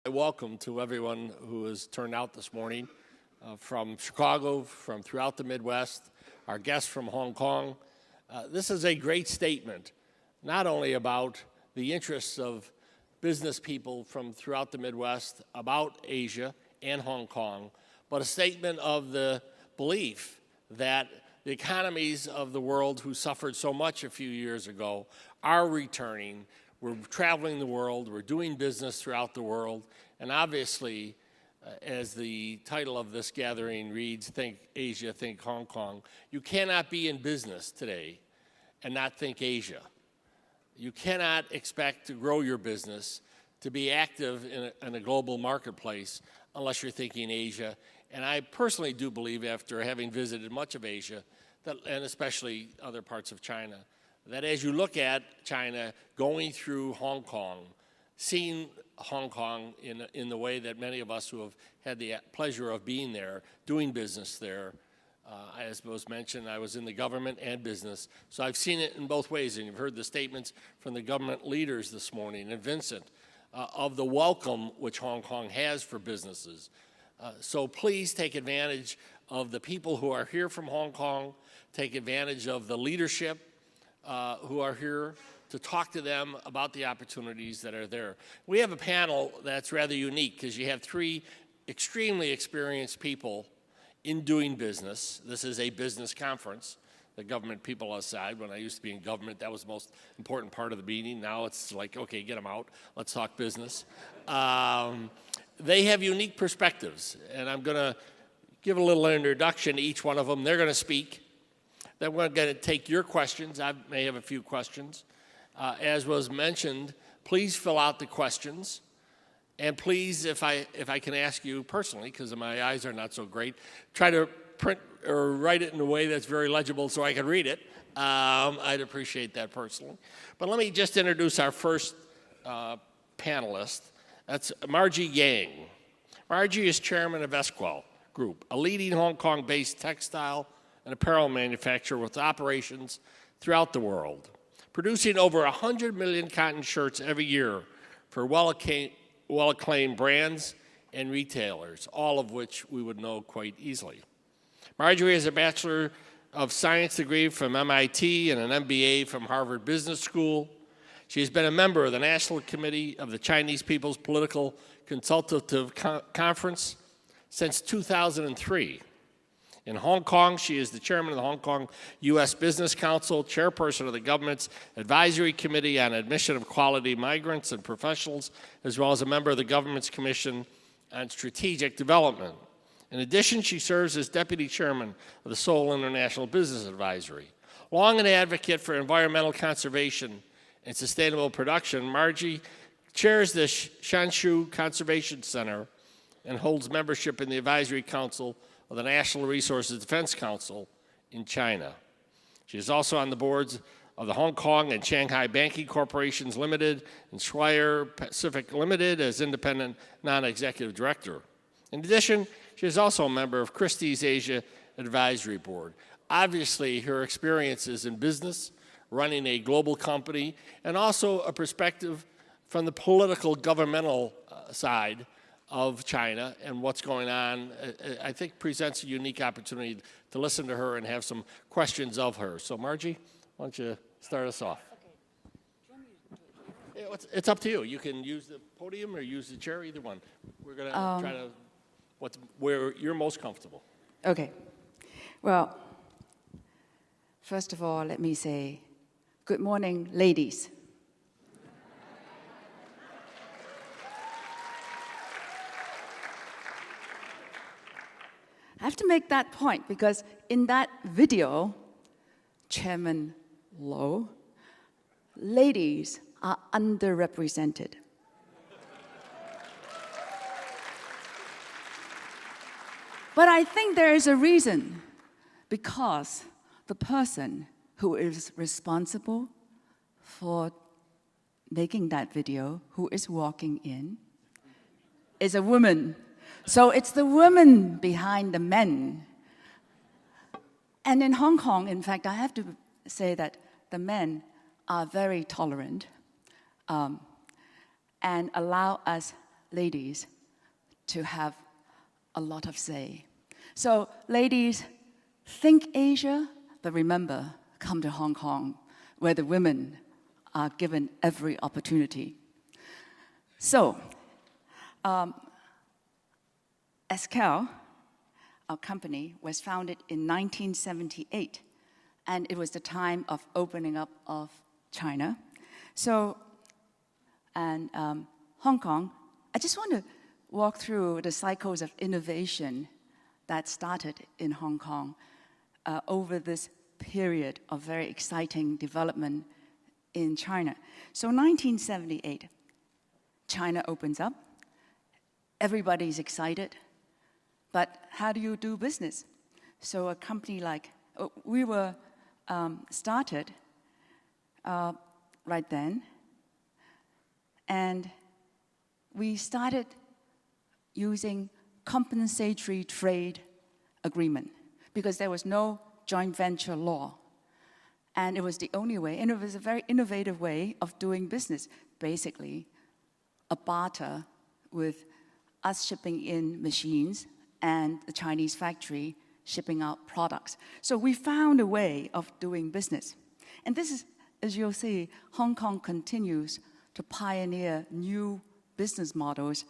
Welcome to everyone who has turned out this morning from Chicago, from throughout the Midwest, our guests from Hong Kong. This is a great statement, not only about the interests of business people from throughout the Midwest about Asia and Hong Kong, but a statement of the belief that the economies of the world who suffered so much a few years ago are returning. We're traveling the world, we're doing business throughout the world, and obviously, as the title of this gathering reads, Think Asia, Think Hong Kong, you cannot be in business today and not think Asia. You cannot expect to grow your business, to be active in a global marketplace, unless you're thinking Asia. And I personally do believe, after having visited much of Asia, that, and especially other parts of China, that as you look at China going through Hong Kong, seeing Hong Kong in the way that many of us who have had the pleasure of being there, doing business there, as was mentioned, I was in the government and business, so I've seen it in both ways, and you've heard the statements from the government leaders this morning, and Vincent, of the welcome which Hong Kong has for businesses. So please take advantage of the people who are here from Hong Kong, take advantage of the leadership who are here, to talk to them about the opportunities that are there. We have a panel that's rather unique because you have three extremely experienced people in doing business. This is a business conference, the government people aside. When I used to be in government, that was the most important part of the meeting. Now it's like, okay, get them out, let's talk business. They have unique perspectives, and I'm gonna give a little introduction to each one of them. They're gonna speak. Then we're going to take your questions. I may have a few questions. As was mentioned, please fill out the questions. And please, if I can ask you personally, because my eyes are not so great, try to print or write it in a way that's very legible so I can read it. I'd appreciate that personally. But let me just introduce our first panelist. That's Marjorie Yang. Marjorie is chairman of Esquel Group, a leading Hong Kong-based textile and apparel manufacturer with operations throughout the world, producing over 100 million cotton shirts every year for well-acclaimed brands and retailers, all of which we would know quite easily. Marjorie has a Bachelor of Science degree from MIT and an MBA from Harvard Business School. She has been a member of the National Committee of the Chinese People's Political Consultative Conference since 2003. In Hong Kong, she is the chairman of the Hong Kong U.S. Business Council, chairperson of the government's Advisory Committee on Admission of Quality Migrants and Professionals, as well as a member of the government's Commission on Strategic Development. In addition, she serves as deputy chairman of the Seoul International Business Advisory. Long an advocate for environmental conservation and sustainable production, Marjorie chairs the Shanshu Conservation Center and holds membership in the Advisory Council of the National Resources Defense Council in China. She is also on the boards of the Hong Kong and Shanghai Banking Corporations Limited and Swire Pacific Limited as independent non-executive director. In addition, she is also a member of Christie's Asia Advisory Board. Obviously, her experiences in business, running a global company, and also a perspective from the political governmental side of China and what's going on, I think presents a unique opportunity to listen to her and have some questions of her. So Margie, why don't you start us off? Okay. It's up to you. You can use the podium or use the chair, either one. We're going to try to, where you're most comfortable. Okay. Well, first of all, let me say, good morning, ladies. I have to make that point because in that video, Chairman Low, ladies are underrepresented. But I think there is a reason, because the person who is responsible for making that video, who is walking in, is a woman. So it's the women behind the men. And in Hong Kong, in fact, I have to say that the men are very tolerant and allow us ladies to have a lot of say. So ladies, think Asia, but remember, come to Hong Kong, where the women are given every opportunity. So, Esquel, our company, was founded in 1978, and it was the time of opening up of China. So, and Hong Kong, I just want to walk through the cycles of innovation that started in Hong Kong over this period of very exciting development in China. So 1978, China opens up. Everybody's excited. But how do you do business? So a company like, we were started right then. And we started using compensatory trade agreement because there was no joint venture law. And it was the only way, and it was a very innovative way of doing business. Basically, a barter with us shipping in machines and the Chinese factory shipping out products. So we found a way of doing business. And this is, as you'll see, Hong Kong continues to pioneer new business models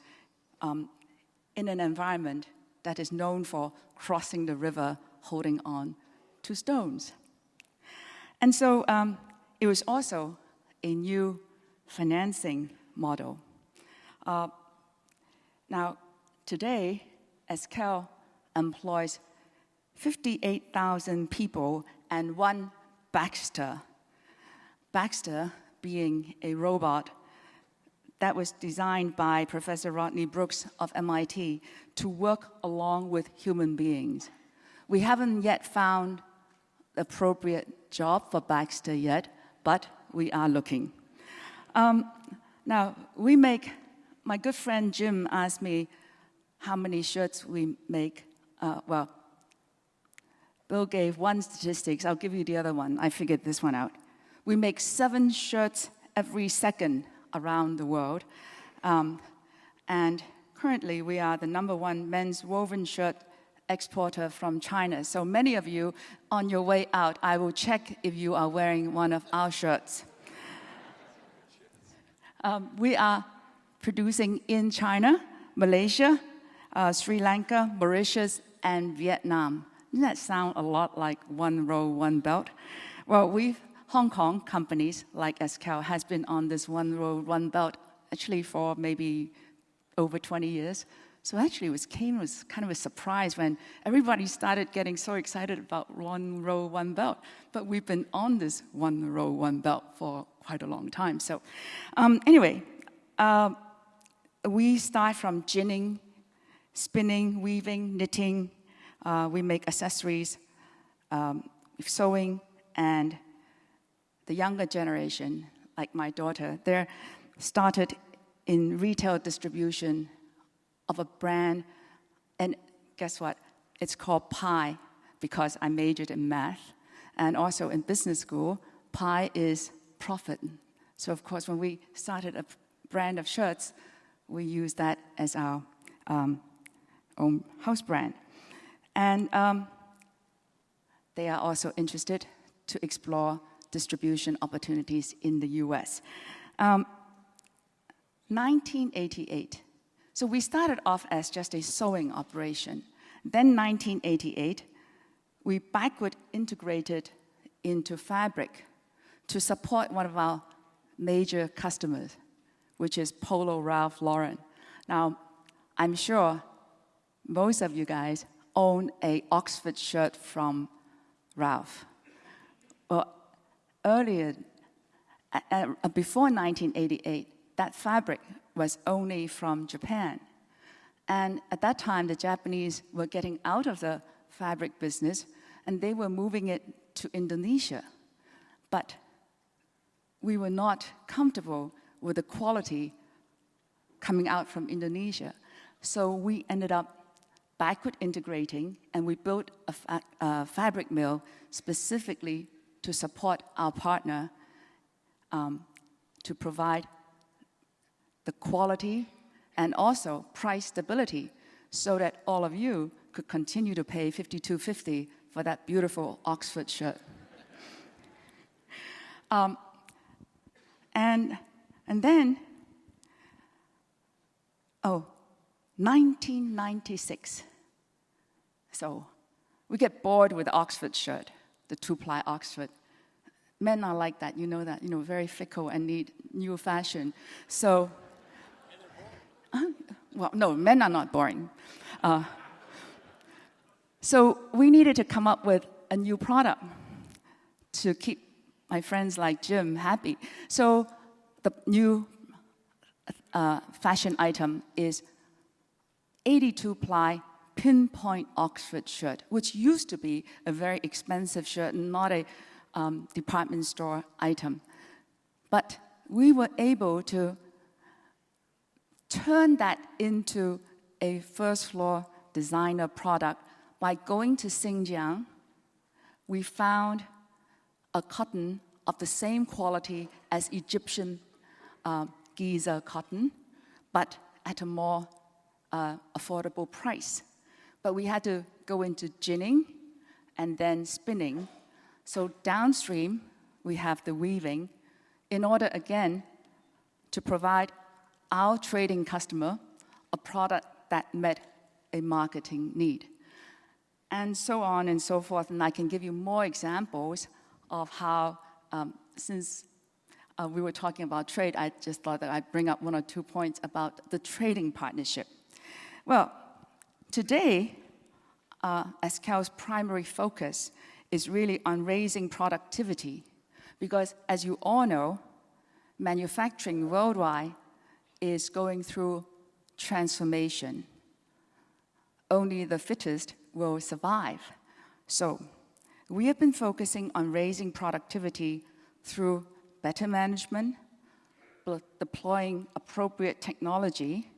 in an environment that is known for crossing the river, holding on to stones. And so it was also a new financing model. Now, today, Esquel employs 58,000 people and one Baxter. Baxter being a robot that was designed by Professor Rodney Brooks of MIT to work along with human beings. We haven't yet found the appropriate job for Baxter yet, but we are looking. Now, my good friend Jim asked me how many shirts we make. Well, Bill gave one statistics. I'll give you the other one. I figured this one out. We make 7 shirts every second around the world. And currently, we are the #1 men's woven shirt exporter from China. So many of you, on your way out, I will check if you are wearing one of our shirts. We are producing in China, Malaysia, Sri Lanka, Mauritius, and Vietnam. Doesn't that sound a lot like one row, one belt? Well, Hong Kong companies like Esquel has been on this one row, one belt actually for maybe over 20 years. So actually it was kind of a surprise when everybody started getting so excited about one row, one belt. But we've been on this one row, one belt for quite a long time. So anyway, we start from ginning, spinning, weaving, knitting. We make accessories, sewing, and the younger generation, like my daughter, they're started in retail distribution of a brand, and guess what? It's called Pi, because I majored in math, and also in business school, Pi is profit. So of course, when we started a brand of shirts, we used that as our own house brand. And they are also interested to explore distribution opportunities in the US. 1988. So we started off as just a sewing operation. Then 1988, we backward integrated into fabric to support one of our major customers, which is Polo Ralph Lauren. Now, I'm sure most of you guys own an Oxford shirt from Ralph. Well, earlier, before 1988, that fabric was only from Japan. And at that time, the Japanese were getting out of the fabric business, and they were moving it to Indonesia. But we were not comfortable with the quality coming out from Indonesia. So we ended up backward integrating, and we built a fabric mill specifically to support our partner to provide the quality and also price stability so that all of you could continue to pay $52.50 for that beautiful Oxford shirt. And then, 1996. So we get bored with the Oxford shirt, the two-ply Oxford. Men are like that, you know that, very fickle and need new fashion. So, well, no, men are not boring. So we needed to come up with a new product to keep my friends like Jim happy. So the new fashion item is 82-ply pinpoint Oxford shirt, which used to be a very expensive shirt, not a department store item. But we were able to turn that into a first-floor designer product by going to Xinjiang. We found a cotton of the same quality as Egyptian Giza cotton, but at a more affordable price. But we had to go into ginning and then spinning. So downstream, we have the weaving in order, again, to provide our trading customer a product that met a marketing need. And so on and so forth. And I can give you more examples of how, since we were talking about trade, I just thought that I'd bring up 1 or 2 points about the trading partnership. Well, today, Esquel's primary focus is really on raising productivity, because as you all know, manufacturing worldwide is going through transformation. Only the fittest will survive. So we have been focusing on raising productivity through better management, deploying appropriate technology.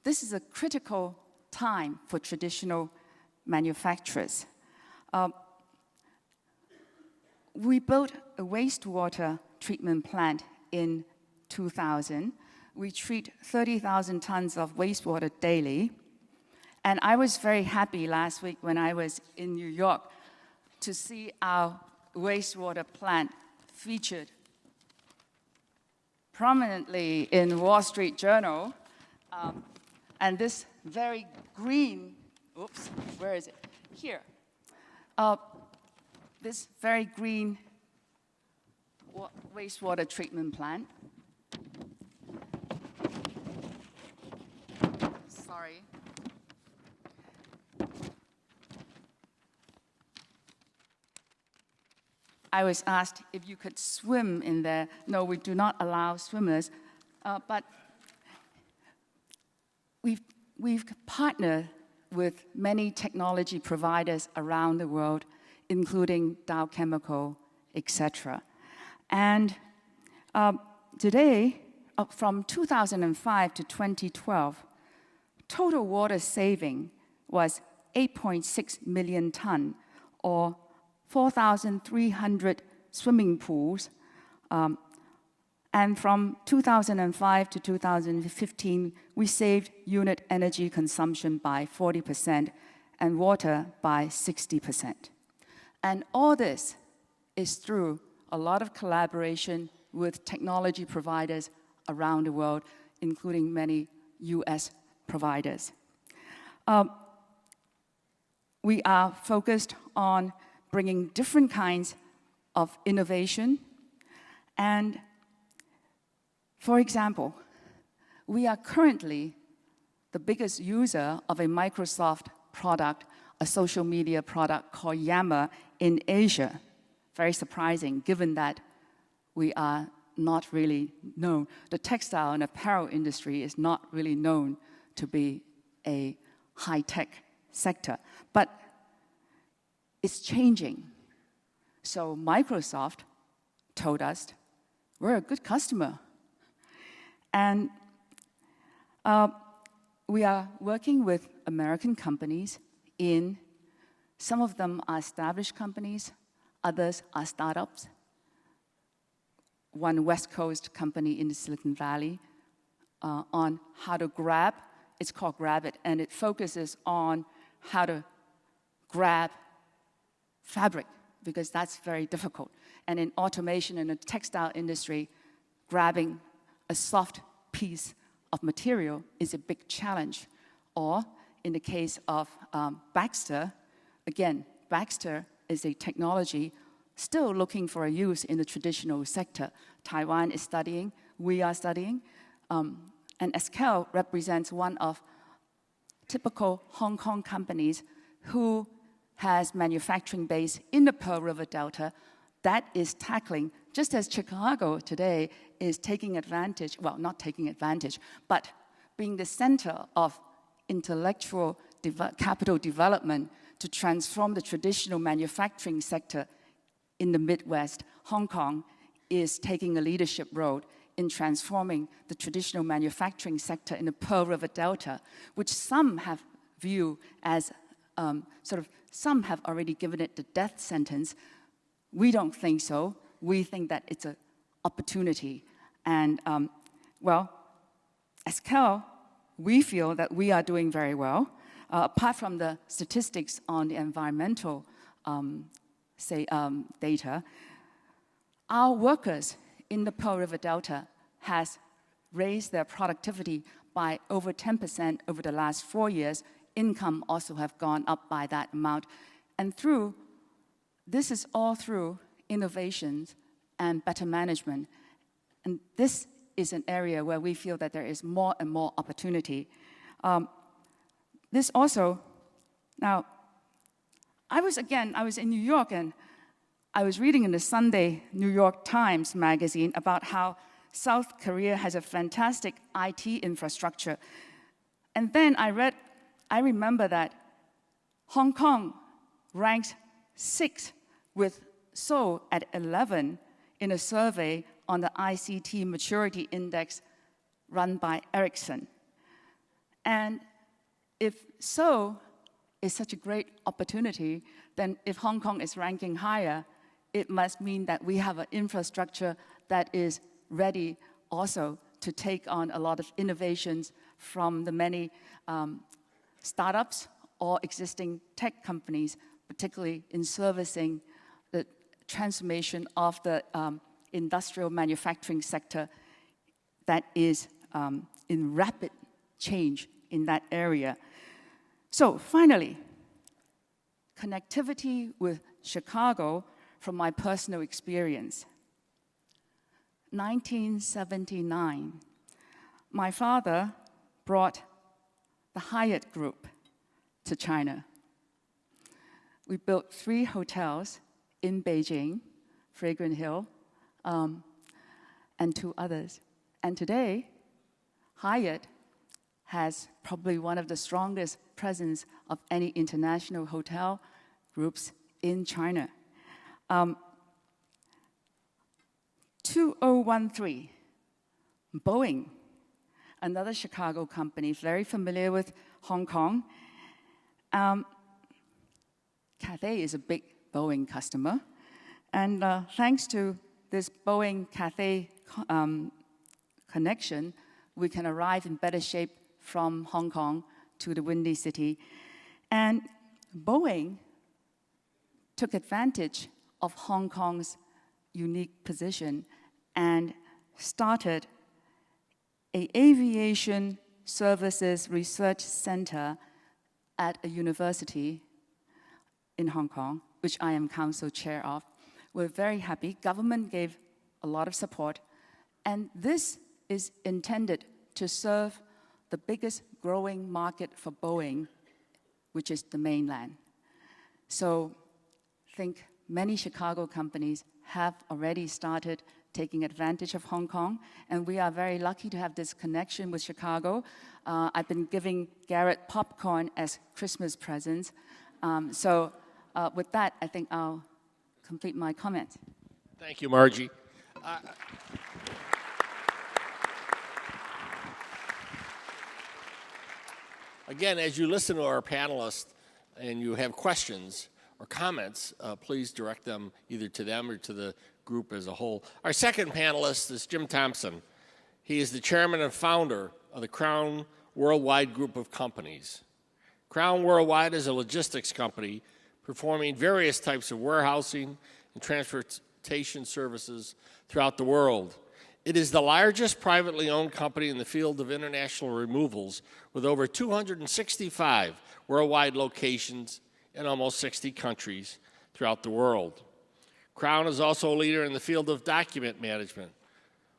This is a critical time for traditional manufacturers. We built a wastewater treatment plant in 2000. We treat 30,000 tons of wastewater daily. And I was very happy last week when I was in New York to see our wastewater plant featured prominently in Wall Street Journal. And this very green, oops, where is it? Here. This very green wastewater treatment plant. Sorry. I was asked if you could swim in there. No, we do not allow swimmers, but we've partnered with many technology providers around the world, including Dow Chemical, etc. And today, from 2005 to 2012, total water saving was 8.6 million ton, or 4,300 swimming pools. And from 2005 to 2015, we saved unit energy consumption by 40% and water by 60%. And all this is through a lot of collaboration with technology providers around the world, including many US providers. We are focused on bringing different kinds of innovation. And for example, we are currently the biggest user of a Microsoft product, a social media product called Yammer in Asia. Very surprising, given that we are not really known. The textile and apparel industry is not really known to be a high-tech sector. But it's changing. So Microsoft told us, we're a good customer. And we are working with American companies some of them are established companies, others are startups. One West Coast company in the Silicon Valley, on how to grab. It's called Grab It, and it focuses on how to grab fabric, because that's very difficult. And in automation in the textile industry, grabbing a soft piece of material is a big challenge. Or in the case of Baxter, again, Baxter is a technology still looking for a use in the traditional sector. Taiwan is studying, we are studying, and Esquel represents one of typical Hong Kong companies who has manufacturing base in the Pearl River Delta that is tackling, just as Chicago today is taking advantage, well, not taking advantage, but being the center of intellectual capital development to transform the traditional manufacturing sector in the Midwest. Hong Kong is taking a leadership role in transforming the traditional manufacturing sector in the Pearl River Delta, which some have viewed as some have already given it the death sentence. We don't think so. We think that it's an opportunity. And well, Esquel, we feel that we are doing very well. Apart from the statistics on the environmental data, our workers in the Pearl River Delta has raised their productivity by over 10% over the last 4 years. Income also have gone up by that amount. And this is all through innovations and better management. And this is an area where we feel that there is more and more opportunity. This also, now, I was in New York, and I was reading in the Sunday New York Times magazine about how South Korea has a fantastic IT infrastructure. And then I remember that Hong Kong ranks 6th with Seoul at 11 in a survey on the ICT Maturity Index run by Ericsson. And if Seoul is such a great opportunity, then if Hong Kong is ranking higher, it must mean that we have an infrastructure that is ready also to take on a lot of innovations from the many startups or existing tech companies, particularly in servicing the transformation of the industrial manufacturing sector that is in rapid change in that area. So finally, connectivity with Chicago from my personal experience. 1979, my father brought the Hyatt Group to China. We built 3 hotels in Beijing, Fragrant Hill, and 2 others. And today, Hyatt has probably one of the strongest presence of any international hotel groups in China. 2013, Boeing, another Chicago company, very familiar with Hong Kong. Cathay is a big Boeing customer. And thanks to this Boeing Cathay connection, we can arrive in better shape from Hong Kong to the Windy City. And Boeing took advantage of Hong Kong's unique position and started an aviation services research center at a university in Hong Kong, which I am council chair of. We're very happy. Government gave a lot of support. And this is intended to serve the biggest growing market for Boeing, which is the mainland. So I think many Chicago companies have already started taking advantage of Hong Kong, and we are very lucky to have this connection with Chicago. I've been giving Garrett popcorn as Christmas presents. So with that, I think I'll complete my comments. Thank you, Margie. Again, as you listen to our panelists and you have questions or comments, please direct them either to them or to the group as a whole. Our second panelist is Jim Thompson. He is the chairman and founder of the Crown Worldwide Group of Companies. Crown Worldwide is a logistics company performing various types of warehousing and transportation services throughout the world. It is the largest privately owned company in the field of international removals, with over 265 worldwide locations in almost 60 countries throughout the world. Crown is also a leader in the field of document management,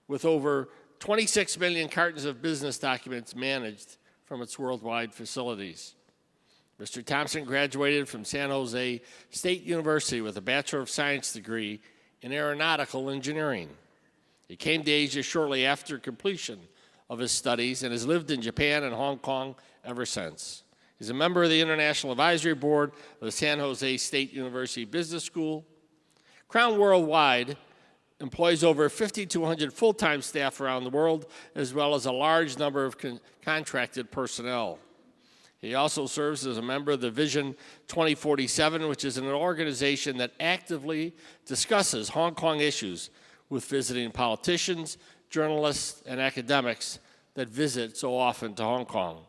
with over 26 million cartons of business documents managed from its worldwide facilities. Mr. Thompson graduated from San Jose State University with a Bachelor of Science degree in aeronautical engineering. He came to Asia shortly after completion of his studies and has lived in Japan and Hong Kong ever since. He's a member of the International Advisory Board of the San Jose State University Business School. Crown Worldwide employs over 5,200 full-time staff around the world, as well as a large number of contracted personnel. He also serves as a member of the Vision 2047, which is an organization that actively discusses Hong Kong issues with visiting politicians, journalists, and academics that visit so often to Hong Kong.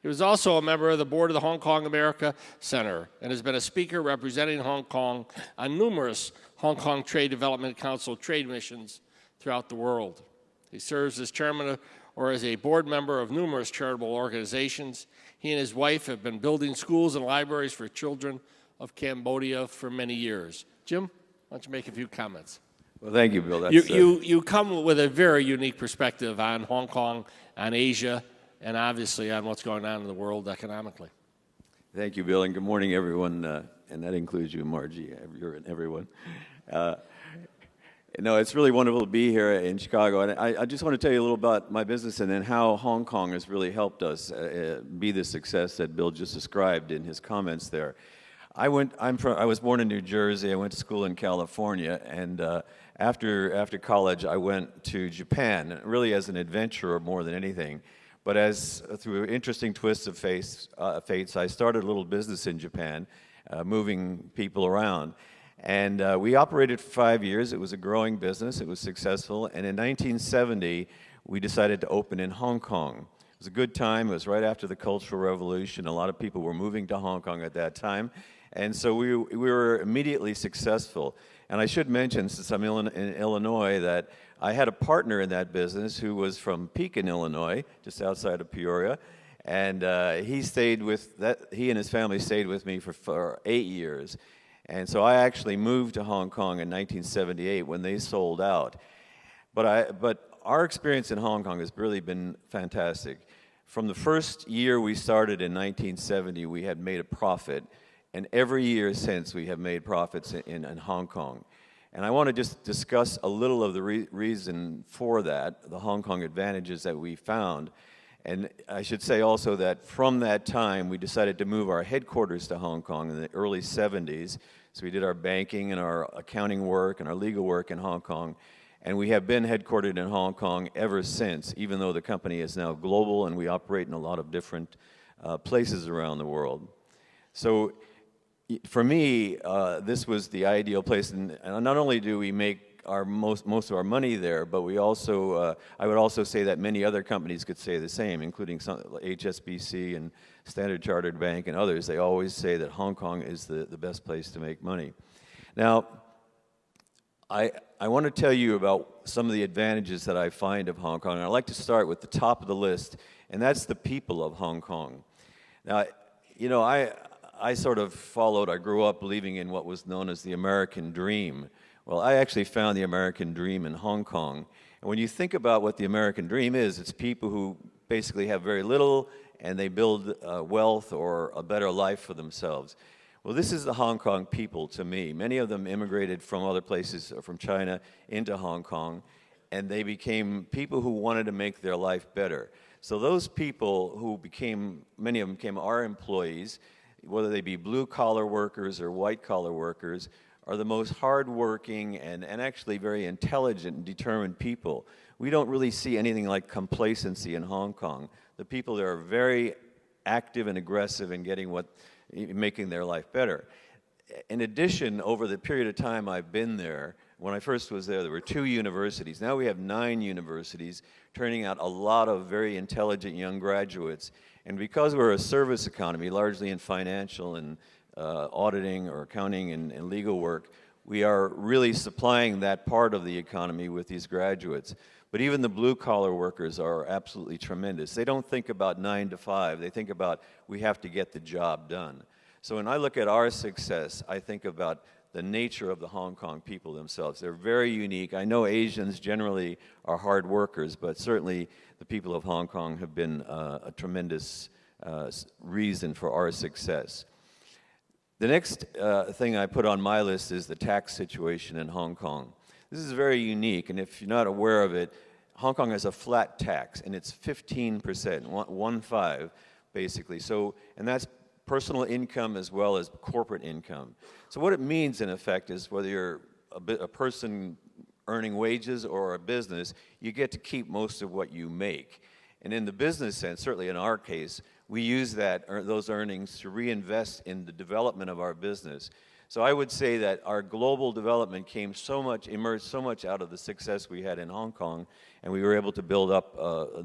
He was also a member of the board of the Hong Kong America Center and has been a speaker representing Hong Kong on numerous Hong Kong Trade Development Council trade missions throughout the world. He serves as chairman or as a board member of numerous charitable organizations. He and his wife have been building schools and libraries for children of Cambodia for many years. Jim, why don't you make a few comments? Well, thank you, Bill. You come with a very unique perspective on Hong Kong, on Asia, and obviously on what's going on in the world economically. Thank you, Bill, and good morning, everyone, and that includes you, Margie, everyone. It's really wonderful to be here in Chicago, and I just want to tell you a little about my business and then how Hong Kong has really helped us be the success that Bill just described in his comments there. I was born in New Jersey. I went to school in California, and after college, I went to Japan, really as an adventurer more than anything. But through interesting twists of fates, I started a little business in Japan, moving people around. And we operated for 5 years. It was a growing business. It was successful. And in 1970, we decided to open in Hong Kong. It was a good time. It was right after the Cultural Revolution. A lot of people were moving to Hong Kong at that time. And so we were immediately successful. And I should mention, since I'm in Illinois, that I had a partner in that business who was from Pekin, Illinois, just outside of Peoria. And he and his family stayed with me for 8 years. And so I actually moved to Hong Kong in 1978 when they sold out. But our experience in Hong Kong has really been fantastic. From the first year we started in 1970, we had made a profit. And every year since, we have made profits in Hong Kong. And I want to just discuss a little of the reason for that, the Hong Kong advantages that we found. And I should say also that from that time, we decided to move our headquarters to Hong Kong in the early 70s. So we did our banking and our accounting work and our legal work in Hong Kong. And we have been headquartered in Hong Kong ever since, even though the company is now global and we operate in a lot of different places around the world. So for me, this was the ideal place. And not only do we make our most of our money there, but we also, I would also say that many other companies could say the same, including some, HSBC and Standard Chartered Bank and others. They always say that Hong Kong is the best place to make money. Now, I want to tell you about some of the advantages that I find of Hong Kong. And I'd like to start with the top of the list, and that's the people of Hong Kong. Now, you know, I sort of I grew up believing in what was known as the American dream. Well, I actually found the American dream in Hong Kong. And when you think about what the American dream is, it's people who basically have very little and they build wealth or a better life for themselves. Well, this is the Hong Kong people to me. Many of them immigrated from other places, from China into Hong Kong, and they became people who wanted to make their life better. So those people who many of them became our employees, whether they be blue-collar workers or white-collar workers, are the most hardworking and actually very intelligent and determined people. We don't really see anything like complacency in Hong Kong. The people there are very active and aggressive in making their life better. In addition, over the period of time I've been there, When I first was there were 2 universities. Now we have 9 universities, turning out a lot of very intelligent young graduates. And because we're a service economy, largely in financial and auditing or accounting and legal work, we are really supplying that part of the economy with these graduates. But even the blue-collar workers are absolutely tremendous. They don't think about 9 to 5. They think about, we have to get the job done. So when I look at our success, I think about the nature of the Hong Kong people themselves. They're very unique. I know Asians generally are hard workers, but certainly the people of Hong Kong have been a tremendous reason for our success. The next thing I put on my list is the tax situation in Hong Kong. This is very unique, and if you're not aware of it, Hong Kong has a flat tax, and it's 15%, 1.5 basically. So, and that's personal income as well as corporate income. So what it means in effect is whether you're a person earning wages or a business, you get to keep most of what you make. And in the business sense, certainly in our case, we use those earnings to reinvest in the development of our business. So I would say that our global development emerged so much out of the success we had in Hong Kong, and we were able to build up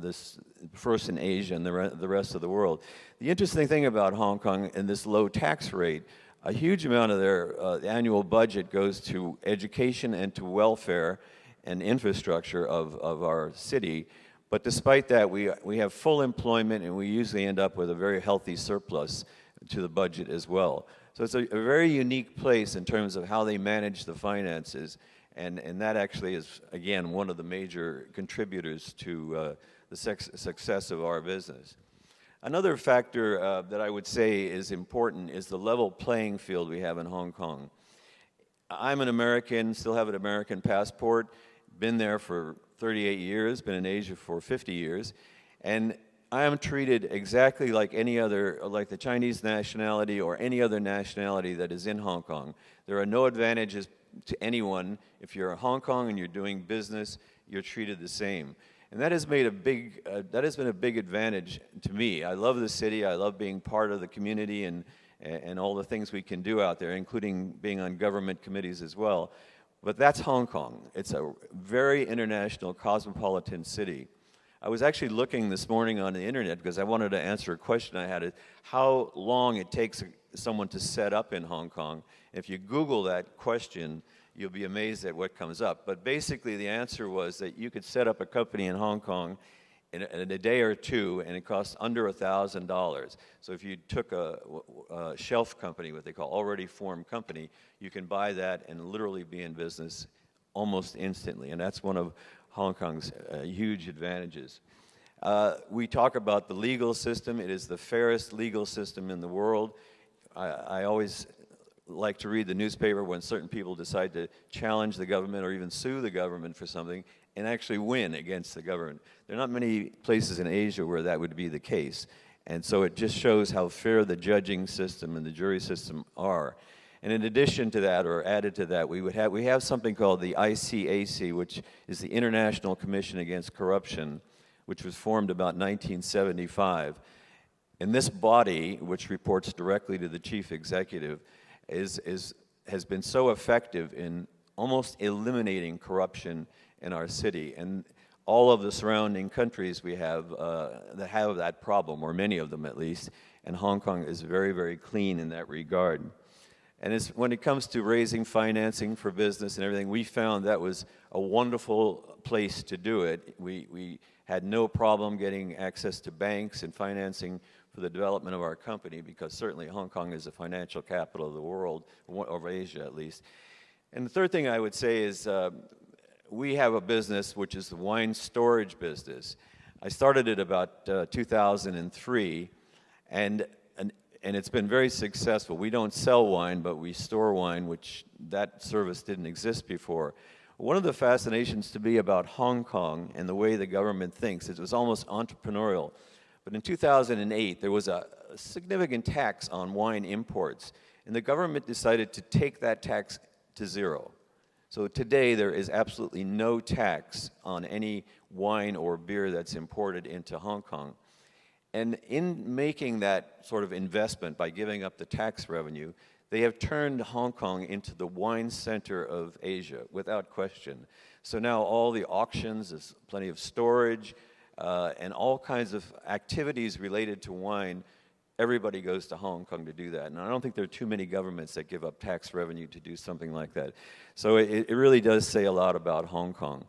this first in Asia and the rest of the world. The interesting thing about Hong Kong and this low tax rate, a huge amount of their annual budget goes to education and to welfare and infrastructure of our city. But despite that, we have full employment, and we usually end up with a very healthy surplus to the budget as well. So it's a very unique place in terms of how they manage the finances, and that actually is, again, one of the major contributors to the success of our business. Another factor that I would say is important is the level playing field we have in Hong Kong. I'm an American, still have an American passport, been there for 38 years, been in Asia for 50 years, and I am treated exactly like any other, like the Chinese nationality or any other nationality that is in Hong Kong. There are no advantages to anyone. If you're in Hong Kong and you're doing business, you're treated the same. And that has been a big advantage to me. I love the city. I love being part of the community and all the things we can do out there, including being on government committees as well. But that's Hong Kong. It's a very international, cosmopolitan city. I was actually looking this morning on the internet because I wanted to answer a question I had, how long it takes someone to set up in Hong Kong. If you Google that question, you'll be amazed at what comes up. But basically the answer was that you could set up a company in Hong Kong in a day or two, and it costs under $1,000. So if you took a shelf company, what they call already formed company, you can buy that and literally be in business almost instantly. And that's one of Hong Kong's huge advantages. We talk about the legal system. It is the fairest legal system in the world. I always like to read the newspaper when certain people decide to challenge the government or even sue the government for something and actually win against the government. There are not many places in Asia where that would be the case. And so it just shows how fair the judging system and the jury system are. And in addition to that, or added to that, we have something called the ICAC, which is the International Commission Against Corruption, which was formed about 1975. And this body, which reports directly to the chief executive, has been so effective in almost eliminating corruption in our city. And all of the surrounding countries we have that have that problem, or many of them at least, and Hong Kong is very, very clean in that regard. And when it comes to raising financing for business and everything, we found that was a wonderful place to do it. We had no problem getting access to banks and financing for the development of our company, because certainly Hong Kong is the financial capital of the world, of Asia at least. And the third thing I would say is we have a business which is the wine storage business. I started it about 2003, and it's been very successful. We don't sell wine, but we store wine, which that service didn't exist before. One of the fascinations to me about Hong Kong and the way the government thinks, it was almost entrepreneurial. But in 2008, there was a significant tax on wine imports, and the government decided to take that tax to zero. So today, there is absolutely no tax on any wine or beer that's imported into Hong Kong. And in making that sort of investment by giving up the tax revenue, they have turned Hong Kong into the wine center of Asia, without question. So now all the auctions, there's plenty of storage, and all kinds of activities related to wine. Everybody goes to Hong Kong to do that. And I don't think there are too many governments that give up tax revenue to do something like that. So it really does say a lot about Hong Kong.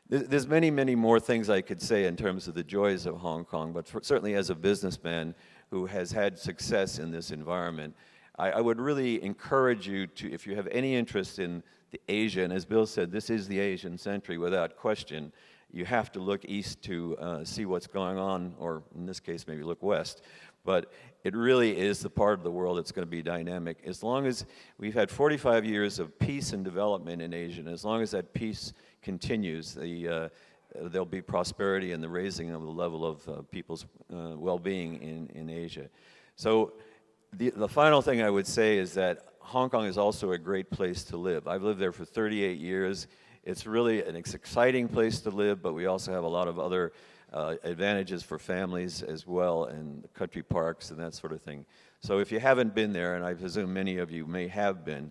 There's many, many more things I could say in terms of the joys of Hong Kong, but certainly as a businessman who has had success in this environment, I would really encourage you to, if you have any interest in the Asia, and as Bill said, this is the Asian century without question, you have to look east to see what's going on, or in this case, maybe look west. But it really is the part of the world that's going to be dynamic. As long as we've had 45 years of peace and development in Asia, and as long as that peace continues, there'll be prosperity and the raising of the level of people's well-being in Asia. So the final thing I would say is that Hong Kong is also a great place to live. I've lived there for 38 years. It's really an exciting place to live, but we also have a lot of other advantages for families as well, and country parks and that sort of thing. So if you haven't been there, and I presume many of you may have been,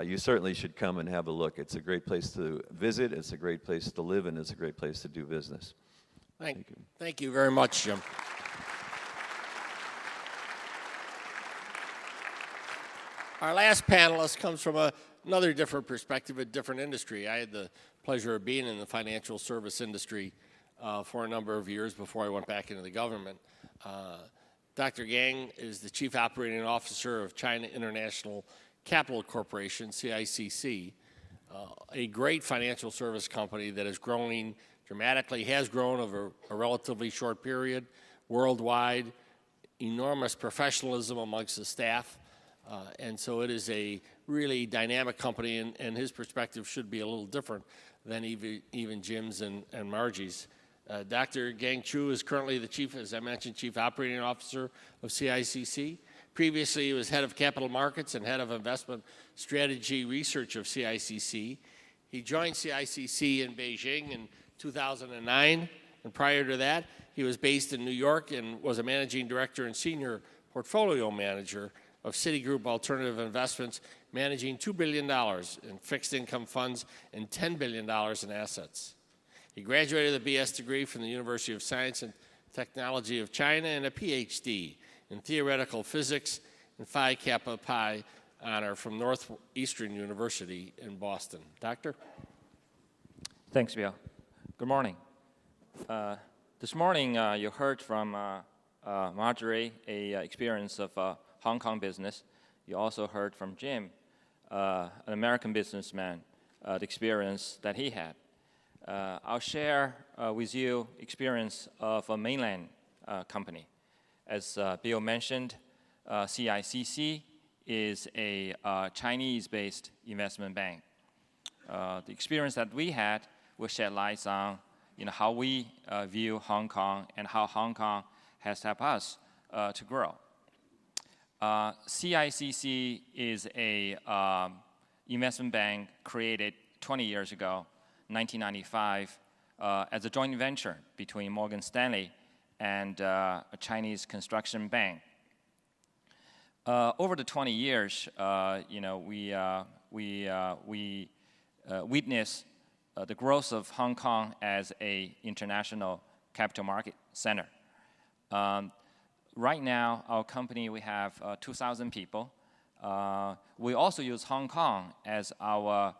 you certainly should come and have a look. It's a great place to visit, it's a great place to live, and it's a great place to do business. Thank you. Thank you very much, Jim. Our last panelist comes from another different perspective, a different industry. I had the pleasure of being in the financial service industry for a number of years before I went back into the government. Dr. Yang is the Chief Operating Officer of China International Capital Corporation, CICC, a great financial service company that is growing dramatically, has grown over a relatively short period, worldwide, enormous professionalism amongst the staff, and so it is a really dynamic company, and his perspective should be a little different than even Jim's and Margie's. Dr. Gang Chu is currently the chief, as I mentioned, Chief Operating Officer of CICC. Previously, he was head of capital markets and head of investment strategy research of CICC. He joined CICC in Beijing in 2009, and prior to that, he was based in New York and was a managing director and senior portfolio manager of Citigroup Alternative Investments, managing $2 billion in fixed income funds and $10 billion in assets. He graduated with a BS degree from the University of Science and Technology of China and a PhD in theoretical physics and Phi Kappa Pi honor from Northeastern University in Boston. Doctor? Thanks, Bill. Good morning. This morning, you heard from Marjorie an experience of Hong Kong business. You also heard from Jim, an American businessman, the experience that he had. I'll share with you experience of a mainland company. As Bill mentioned, CICC is a Chinese-based investment bank. The experience that we had will shed light on how we view Hong Kong and how Hong Kong has helped us to grow. CICC is a investment bank created 20 years ago, 1995, as a joint venture between Morgan Stanley and a Chinese construction bank. Over the 20 years, we witnessed the growth of Hong Kong as an international capital market center. Right now, our company, we have 2,000 people. We also use Hong Kong as our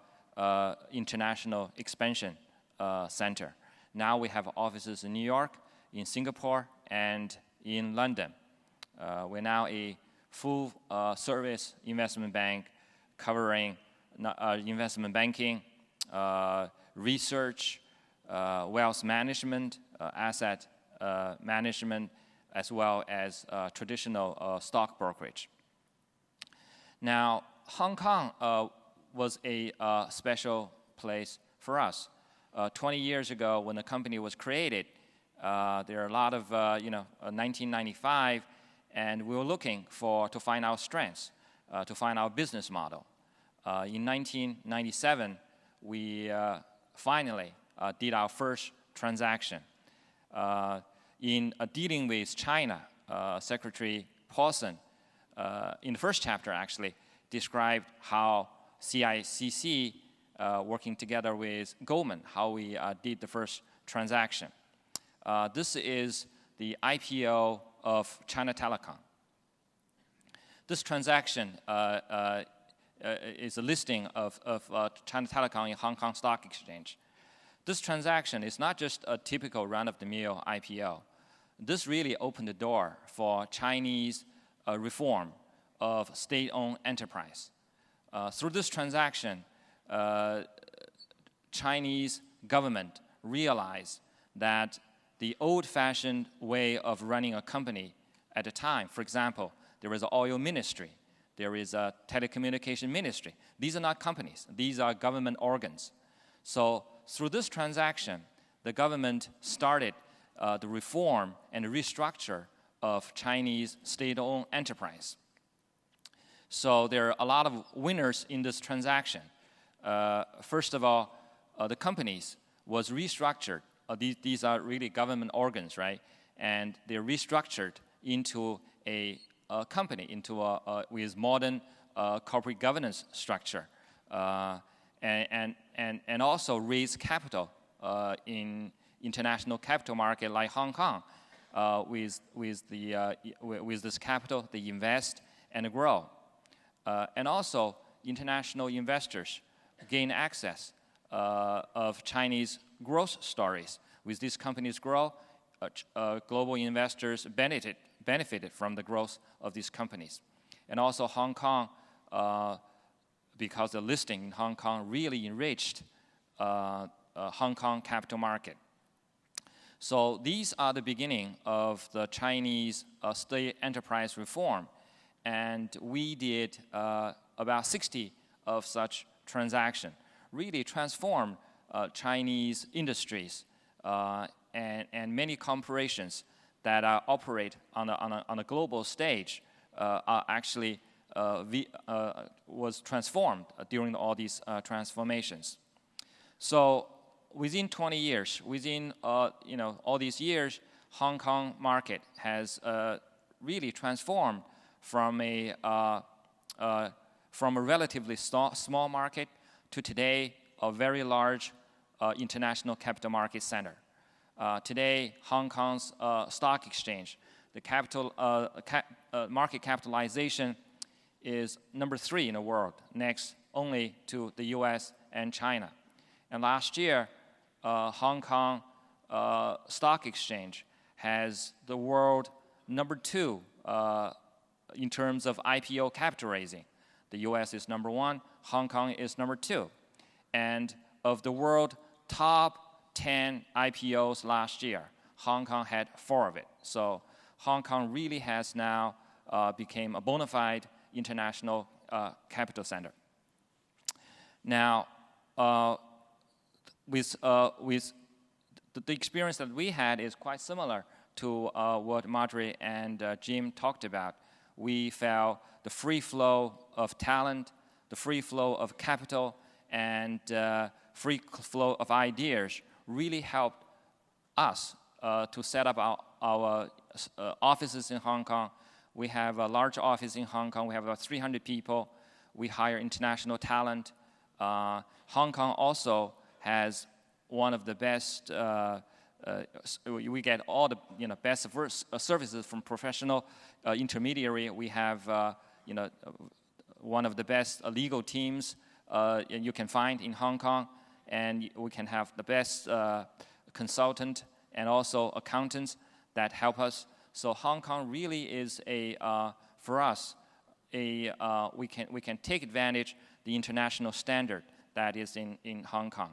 international expansion center. Now we have offices in New York, in Singapore, and in London. We're now a full service investment bank covering investment banking, research, wealth management, asset management, as well as traditional stock brokerage. Now, Hong Kong was a special place for us. 20 years ago, when the company was created, there are a lot of, 1995, and we were looking to find our strengths, to find our business model. In 1997, we finally did our first transaction. In dealing with China, Secretary Paulson, in the first chapter actually, described how CICC, working together with Goldman, how we did the first transaction. This is the IPO of China Telecom. This transaction is a listing of China Telecom in Hong Kong Stock Exchange. This transaction is not just a typical run-of-the-mill IPO. This really opened the door for Chinese reform of state-owned enterprise. Through this transaction, Chinese government realized that the old-fashioned way of running a company at the time, for example, there is an oil ministry, there is a telecommunication ministry. These are not companies, these are government organs. So through this transaction, the government started the reform and restructure of Chinese state-owned enterprise. So there are a lot of winners in this transaction. First of all, the companies was restructured. These are really government organs, right? And they're restructured into a company, into with modern corporate governance structure, and also raise capital in international capital market like Hong Kong. With this capital, they invest and grow. And also, international investors gain access of Chinese growth stories. With these companies grow, global investors benefited from the growth of these companies. And also Hong Kong, because the listing in Hong Kong really enriched Hong Kong capital market. So these are the beginning of the Chinese state enterprise reform. And we did about 60 of such transactions, really transformed Chinese industries and many corporations that operate on a global stage are actually was transformed during all these transformations. So within 20 years, within all these years, Hong Kong market has really transformed from a relatively small market to today a very large international capital market center. Today, Hong Kong's stock exchange, the market capitalization is number 3 in the world, next only to the US and China. And last year, Hong Kong Stock Exchange has the world number 2 in terms of IPO capital raising. The US is number 1, Hong Kong is number 2. And of the world top 10 IPOs last year, Hong Kong had 4 of it. So Hong Kong really has now become a bona fide international capital center. Now, with the experience that we had is quite similar to what Marjorie and Jim talked about. We felt the free flow of talent, the free flow of capital, and free flow of ideas really helped us to set up our offices in Hong Kong. We have a large office in Hong Kong. We have about 300 people. We hire international talent. Hong Kong also has one of the best, we get all the best services from professional intermediary. We have one of the best legal teams you can find in Hong Kong, and we can have the best consultant and also accountants that help us. So Hong Kong really is for us, we can take advantage the international standard that is in Hong Kong.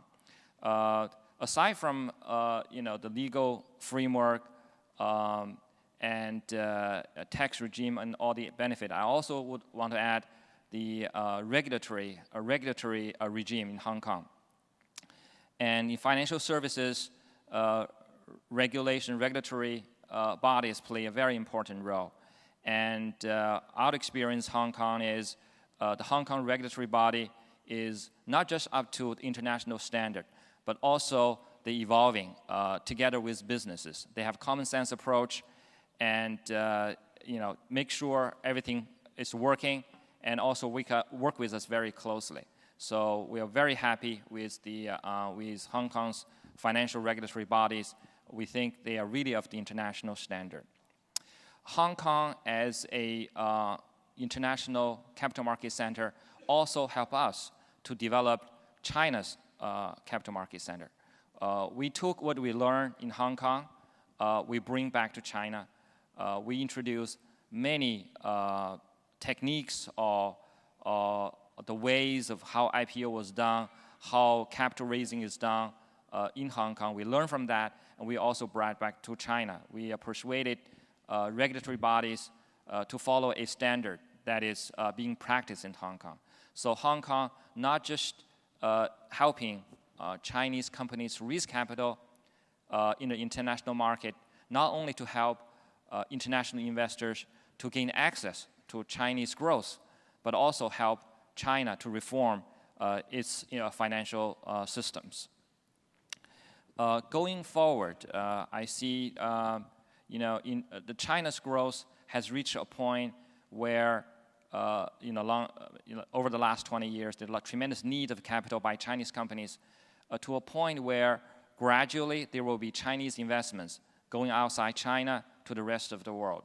Aside from the legal framework and tax regime and all the benefit, I also would want to add the regulatory regime in Hong Kong. And in financial services, regulatory bodies play a very important role. And our experience in Hong Kong is the Hong Kong regulatory body is not just up to the international standard, but also the evolving together with businesses. They have common sense approach and make sure everything is working and also work with us very closely. So we are very happy with with Hong Kong's financial regulatory bodies. We think they are really of the international standard. Hong Kong as a international capital market center also help us to develop China's capital market center. We took what we learned in Hong Kong, we bring back to China. We introduce many techniques or the ways of how IPO was done, how capital raising is done in Hong Kong. We learned from that, and we also brought back to China. We persuaded regulatory bodies to follow a standard that is being practiced in Hong Kong. So Hong Kong not just helping Chinese companies raise capital in the international market, not only to help international investors to gain access to Chinese growth, but also help China to reform its financial systems. Going forward, I see the China's growth has reached a point where over the last 20 years, there's a tremendous need of capital by Chinese companies to a point where gradually there will be Chinese investments going outside China to the rest of the world.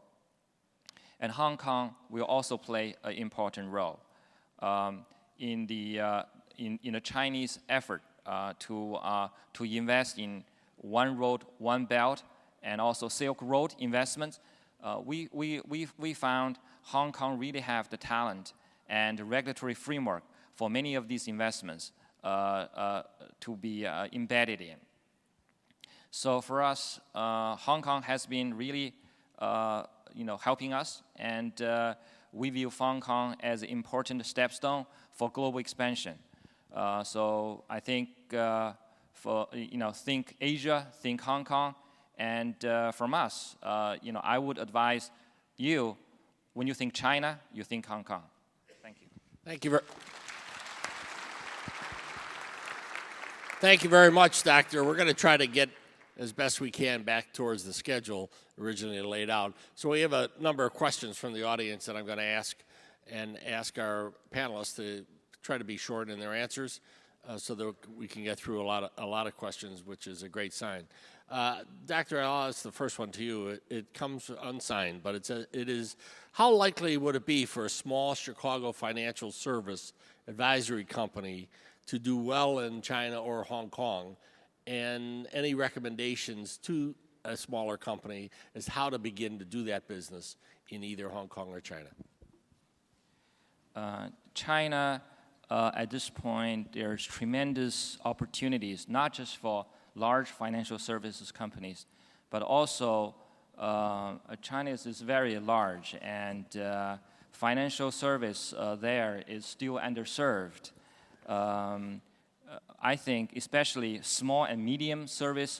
And Hong Kong will also play an important role in the Chinese effort to invest in One Road, One Belt, and also Silk Road investments. We found Hong Kong really have the talent and the regulatory framework for many of these investments to be embedded in. So for us, Hong Kong has been really helping us, and we view Hong Kong as an important stepstone for global expansion. So I think think Asia, think Hong Kong, and from us, I would advise you, when you think China, you think Hong Kong. Thank you. Thank you very much, Doctor. We're going to try to get as best we can back towards the schedule originally laid out. So we have a number of questions from the audience that I'm going to ask our panelists to try to be short in their answers so that we can get through a lot of questions, which is a great sign. Doctor, I'll ask the first one to you. It comes unsigned, but it is, how likely would it be for a small Chicago financial service advisory company to do well in China or Hong Kong? And any recommendations to a smaller company as how to begin to do that business in either Hong Kong or China? China, at this point, there's tremendous opportunities, not just for large financial services companies, but also China is very large, and financial service there is still underserved. I think especially small and medium-sized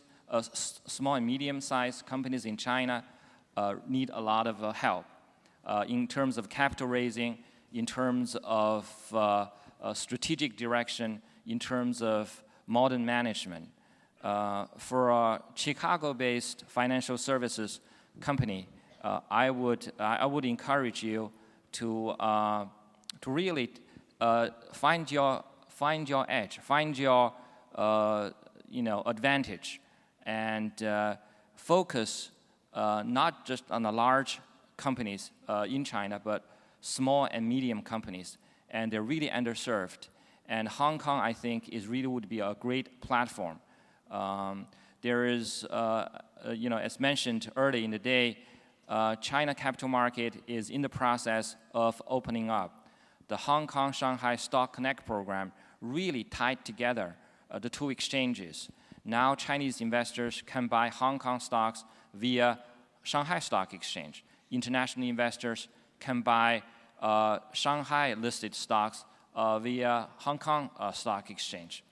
companies in China need a lot of help in terms of capital raising, in terms of strategic direction, in terms of modern management. For a Chicago-based financial services company, I would encourage you to really find your edge, find your advantage, and focus not just on the large companies in China, but small and medium companies, and they're really underserved. And Hong Kong, I think, would be a great platform. There is, as mentioned early in the day, China capital market is in the process of opening up. The Hong Kong-Shanghai Stock Connect program really tied together the two exchanges. Now Chinese investors can buy Hong Kong stocks via Shanghai Stock Exchange. International investors can buy Shanghai-listed stocks via Hong Kong Stock Exchange.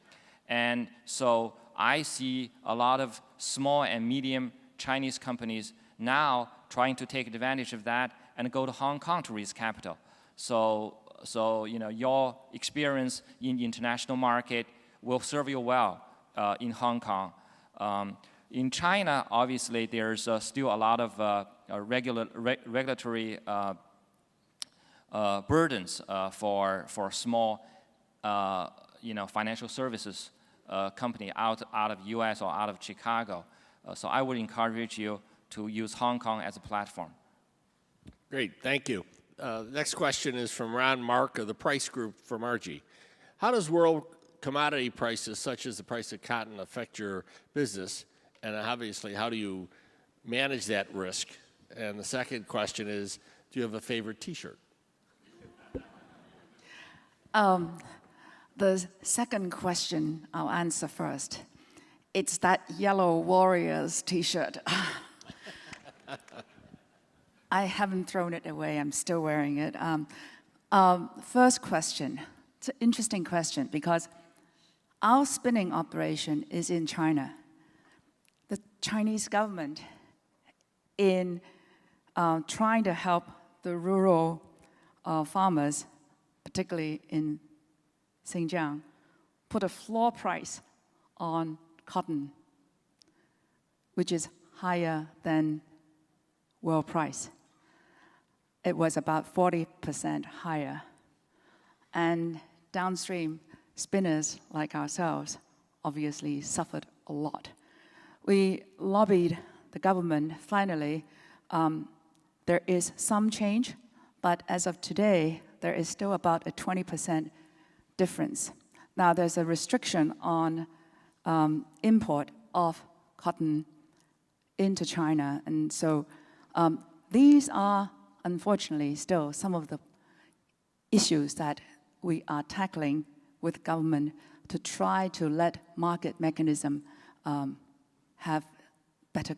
And so I see a lot of small and medium Chinese companies now trying to take advantage of that and go to Hong Kong to raise capital. So your experience in the international market will serve you well in Hong Kong. In China, obviously, there's still a lot of regulatory burdens for small financial services company out of U.S. or out of Chicago. So I would encourage you to use Hong Kong as a platform. Great, thank you. Next question is from Ron Mark of the Price Group for Margie. How does world commodity prices, such as the price of cotton, affect your business? And obviously, how do you manage that risk? And the second question is, do you have a favorite T-shirt? The second question I'll answer first. It's that Yellow Warriors T-shirt. I haven't thrown it away. I'm still wearing it. First question. It's an interesting question because our spinning operation is in China. The Chinese government, in trying to help the rural farmers, particularly in Xinjiang, put a floor price on cotton, which is higher than world price. It was about 40% higher. And downstream spinners like ourselves obviously suffered a lot. We lobbied the government. Finally, there is some change, but as of today, there is still about a 20% difference. Now, there's a restriction on import of cotton into China, and so these are, unfortunately, still some of the issues that we are tackling with government to try to let market mechanism have better,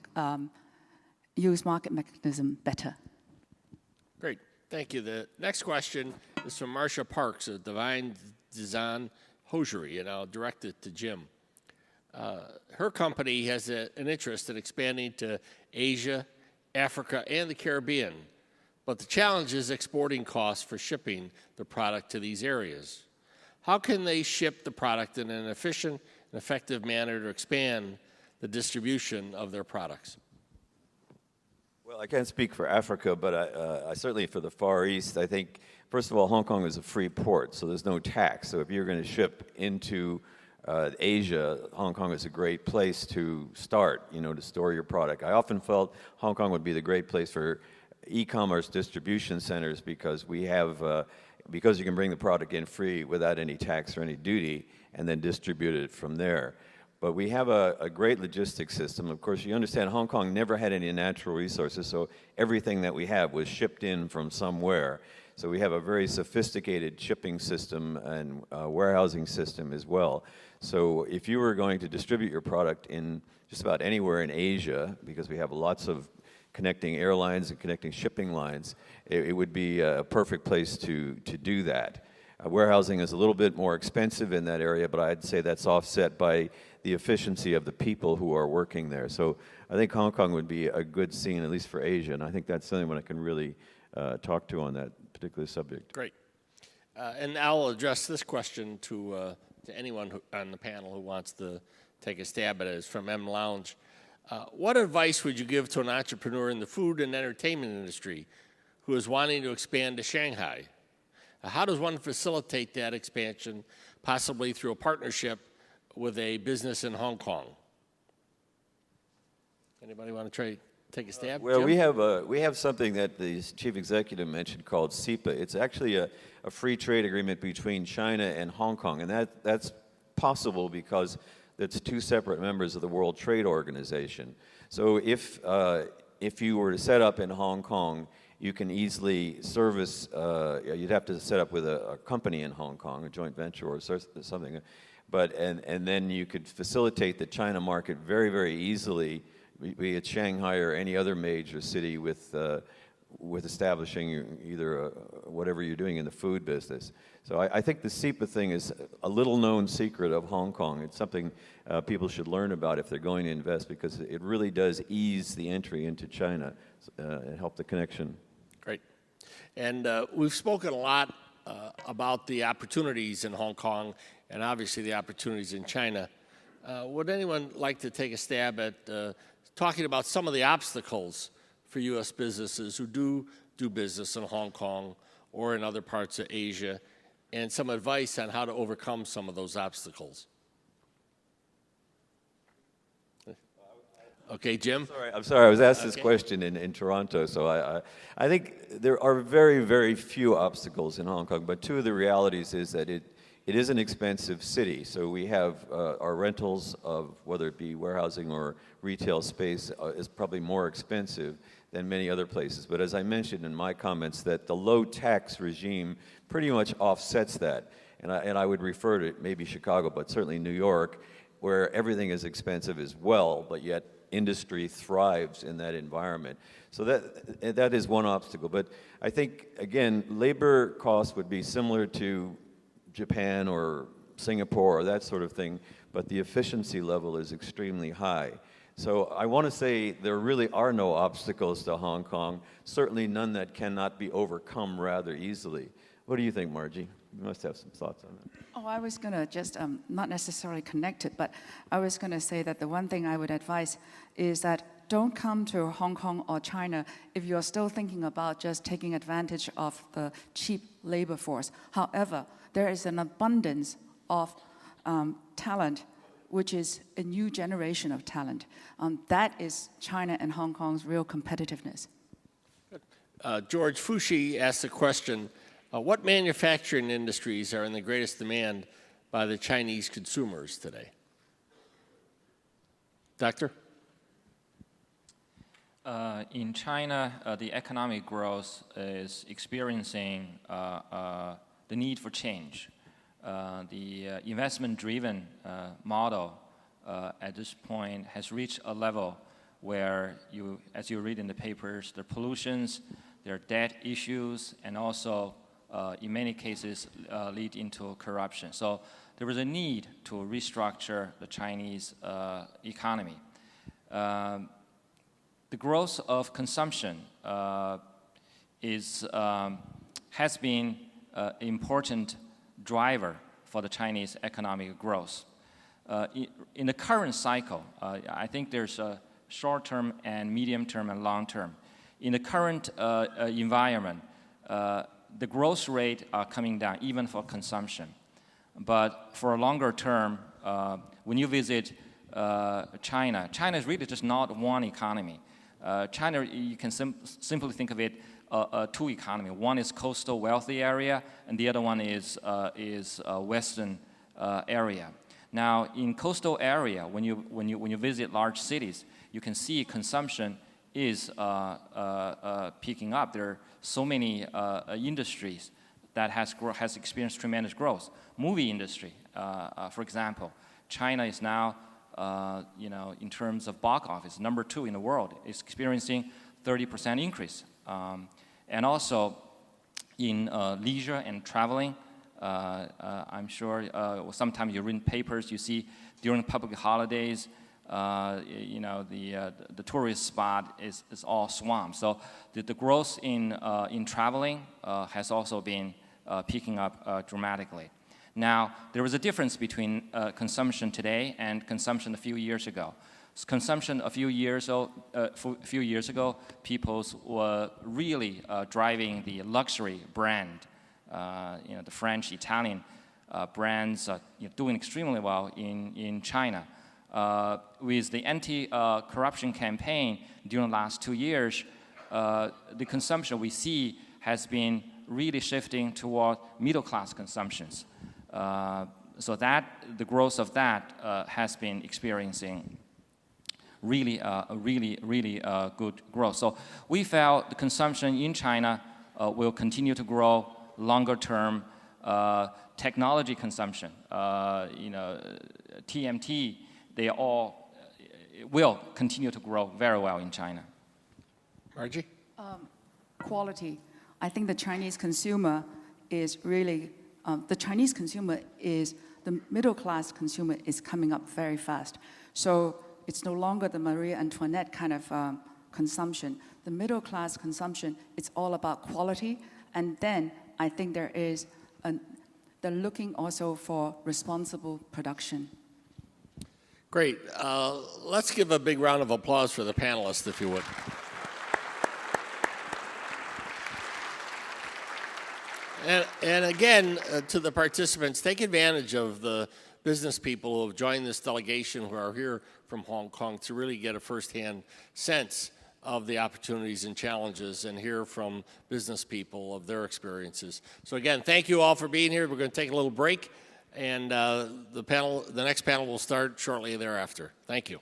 use market mechanism better. Great, thank you. The next question is from Marcia Parks of Divine Design Hosiery, and I'll direct it to Jim. Her company has an interest in expanding to Asia, Africa, and the Caribbean, but the challenge is exporting costs for shipping the product to these areas. How can they ship the product in an efficient and effective manner to expand the distribution of their products? Well, I can't speak for Africa, but I certainly for the Far East, I think, first of all, Hong Kong is a free port, so there's no tax. So if you're going to ship into Asia, Hong Kong is a great place to start, to store your product. I often felt Hong Kong would be the great place for e-commerce distribution centers because we have, because you can bring the product in free without any tax or any duty and then distribute it from there. But we have a great logistics system. Of course, you understand Hong Kong never had any natural resources, so everything that we have was shipped in from somewhere. So we have a very sophisticated shipping system and warehousing system as well. So if you were going to distribute your product in just about anywhere in Asia, because we have lots of connecting airlines and connecting shipping lines, it would be a perfect place to do that. Warehousing is a little bit more expensive in that area, but I'd say that's offset by the efficiency of the people who are working there. So I think Hong Kong would be a good scene, at least for Asia, and I think that's something I can really talk to on that particular subject. Great. And I'll address this question to anyone on the panel who wants to take a stab at it. It's from M. Lounge. What advice would you give to an entrepreneur in the food and entertainment industry who is wanting to expand to Shanghai? How does one facilitate that expansion, possibly through a partnership with a business in Hong Kong? Anybody want to try take a stab? Well, Jim? we have something that the chief executive mentioned called CEPA. It's actually a free trade agreement between China and Hong Kong, and that's possible because it's two separate members of the World Trade Organization. So if you were to set up in Hong Kong, you can easily service, you'd have to set up with a company in Hong Kong, a joint venture or something, and then you could facilitate the China market very, very easily, be it Shanghai or any other major city with establishing either whatever you're doing in the food business. So I think the CEPA thing is a little-known secret of Hong Kong. It's something people should learn about if they're going to invest because it really does ease the entry into China and help the connection. Great. And we've spoken a lot about the opportunities in Hong Kong and obviously the opportunities in China. Would anyone like to take a stab at talking about some of the obstacles for U.S. businesses who do business in Hong Kong or in other parts of Asia, and some advice on how to overcome some of those obstacles. Okay, Jim? I'm sorry. I was asked this question in Toronto, so I think there are very, very few obstacles in Hong Kong, but two of the realities is that it is an expensive city. So we have our rentals of whether it be warehousing or retail space is probably more expensive than many other places. But as I mentioned in my comments, that the low tax regime pretty much offsets that. And I would refer to maybe Chicago, but certainly New York, where everything is expensive as well, but yet industry thrives in that environment. So that is one obstacle. But I think, again, labor costs would be similar to Japan or Singapore or that sort of thing, but the efficiency level is extremely high. So I want to say there really are no obstacles to Hong Kong, certainly none that cannot be overcome rather easily. What do you think, Margie? You must have some thoughts on that. Oh, I was going to just, not necessarily connect it, but I was going to say that the one thing I would advise is that don't come to Hong Kong or China if you're still thinking about just taking advantage of the cheap labor force. However, there is an abundance of talent, which is a new generation of talent. That is China and Hong Kong's real competitiveness. George Fushi asked the question, what manufacturing industries are in the greatest demand by the Chinese consumers today? Doctor? In China, the economic growth is experiencing the need for change. The investment-driven model at this point has reached a level where, as you read in the papers, there are pollutions, there are debt issues, and also, in many cases, lead into corruption. So there is a need to restructure the Chinese economy. The growth of consumption has been an important driver for the Chinese economic growth. In the current cycle, I think there's a short-term and medium-term and long-term. In the current environment, the growth rate are coming down, even for consumption. But for a longer term, when you visit China is really just not one economy. China, you can simply think of it two economy. One is coastal wealthy area, and the other one is western area. Now, in coastal area, when you visit large cities, you can see consumption is picking up. There are so many industries that has experienced tremendous growth. Movie industry, for example, China is now, in terms of box office, number 2 in the world. It's experiencing 30% increase. And also in leisure and traveling, I'm sure sometimes you read papers, you see during public holidays, the tourist spot is all swamped. So the growth in traveling has also been picking up dramatically. Now, there was a difference between consumption today and consumption a few years ago. Consumption a few years ago, people were really driving the luxury brand. The French, Italian brands doing extremely well in China. With the anti-corruption campaign during the last 2 years, the consumption we see has been really shifting toward middle-class consumptions. So that the growth of that has been experiencing really good growth. So we felt the consumption in China will continue to grow longer term. Technology consumption, TMT, they all will continue to grow very well in China. Margie? Quality. I think the Chinese consumer is really, the middle-class consumer is coming up very fast. So it's no longer the Marie Antoinette kind of consumption. The middle-class consumption, it's all about quality. And then I think they're looking also for responsible production. Great. Let's give a big round of applause for the panelists, if you would. And again, to the participants, take advantage of the business people who have joined this delegation who are here from Hong Kong to really get a firsthand sense of the opportunities and challenges and hear from business people of their experiences. So again, thank you all for being here. We're going to take a little break, and the next panel will start shortly thereafter. Thank you.